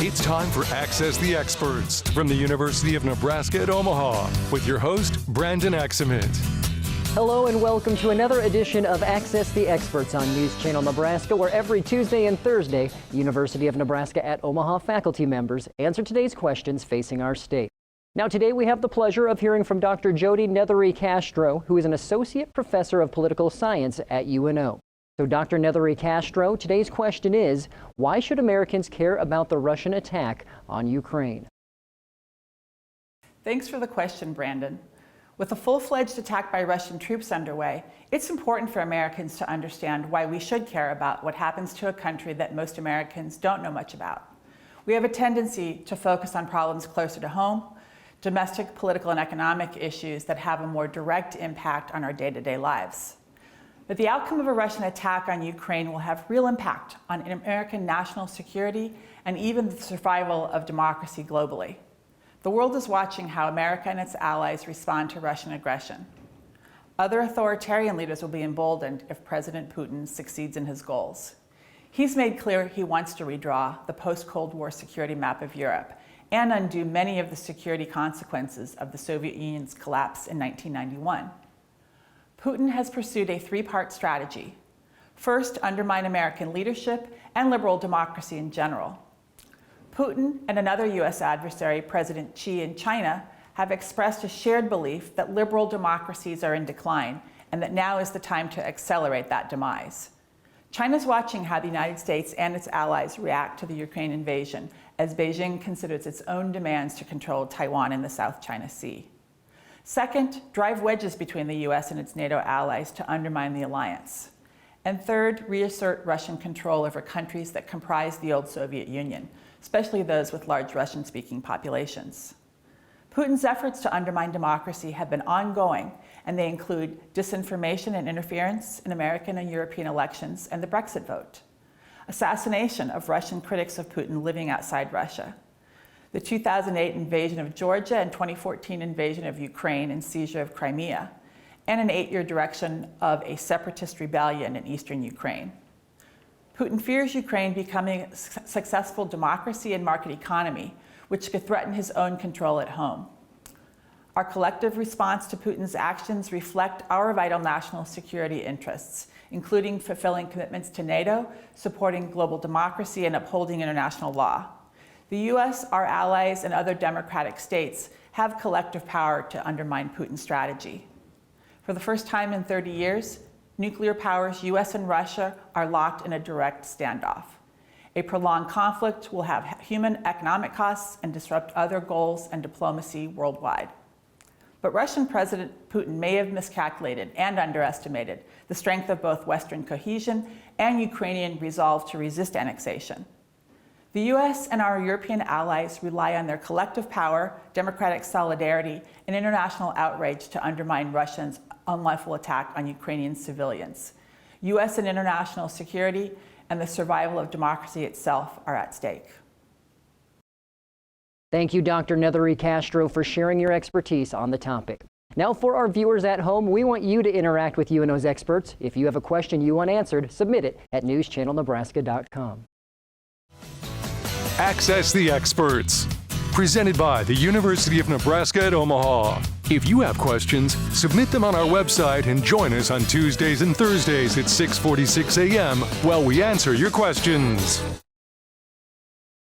It's time for Access the Experts from the University of Nebraska at Omaha with your host, Brandon Axamit. Hello and welcome to another edition of Access the Experts on News Channel Nebraska, where every Tuesday and Thursday, the University of Nebraska at Omaha faculty members answer today's questions facing our state. Now today we have the pleasure of hearing from Dr. Jody Neathery Castro, who is an associate professor of political science at UNO. So Dr. Neathery Castro, today's question is, why should Americans care about the Russian attack on Ukraine? Thanks for the question, Brandon. With a full-fledged attack by Russian troops underway, it's important for Americans to understand why we should care about what happens to a country that most Americans don't know much about. We have a tendency to focus on problems closer to home, domestic, political, and economic issues that have a more direct impact on our day-to-day lives. But the outcome of a Russian attack on Ukraine will have real impact on American national security and even the survival of democracy globally. The world is watching how America and its allies respond to Russian aggression. Other authoritarian leaders will be emboldened if President Putin succeeds in his goals. He's made clear he wants to redraw the post-Cold War security map of Europe and undo many of the security consequences of the Soviet Union's collapse in 1991. Putin has pursued a three-part strategy. First, undermine American leadership and liberal democracy in general. Putin and another U.S. adversary, President Xi in China, have expressed a shared belief that liberal democracies are in decline and that now is the time to accelerate that demise. China's watching how the United States and its allies react to the Ukraine invasion as Beijing considers its own demands to control Taiwan in the South China Sea. Second, drive wedges between the U.S. and its NATO allies to undermine the alliance. And third, reassert Russian control over countries that comprise the old Soviet Union, especially those with large Russian-speaking populations. Putin's efforts to undermine democracy have been ongoing, and they include disinformation and interference in American and European elections and the Brexit vote, assassination of Russian critics of Putin living outside Russia, the 2008 invasion of Georgia and 2014 invasion of Ukraine and seizure of Crimea, and an 8-year direction of a separatist rebellion in eastern Ukraine. Putin fears Ukraine becoming a successful democracy and market economy, which could threaten his own control at home. Our collective response to Putin's actions reflect our vital national security interests, including fulfilling commitments to NATO, supporting global democracy, and upholding international law. The U.S., our allies, and other democratic states have collective power to undermine Putin's strategy. For the first time in 30 years, nuclear powers, U.S. and Russia, are locked in a direct standoff. A prolonged conflict will have human economic costs and disrupt other goals and diplomacy worldwide. But Russian President Putin may have miscalculated and underestimated the strength of both Western cohesion and Ukrainian resolve to resist annexation. The U.S. and our European allies rely on their collective power, democratic solidarity, and international outrage to undermine Russia's unlawful attack on Ukrainian civilians. U.S. and international security and the survival of democracy itself are at stake. Thank you, Dr. Neathery Castro, for sharing your expertise on the topic. Now for our viewers at home, we want you to interact with UNO's experts. If you have a question you want answered, submit it at newschannelnebraska.com. Access the Experts, presented by the University of Nebraska at Omaha. If you have questions, submit them on our website and join us on Tuesdays and Thursdays at 6:46 a.m. while we answer your questions.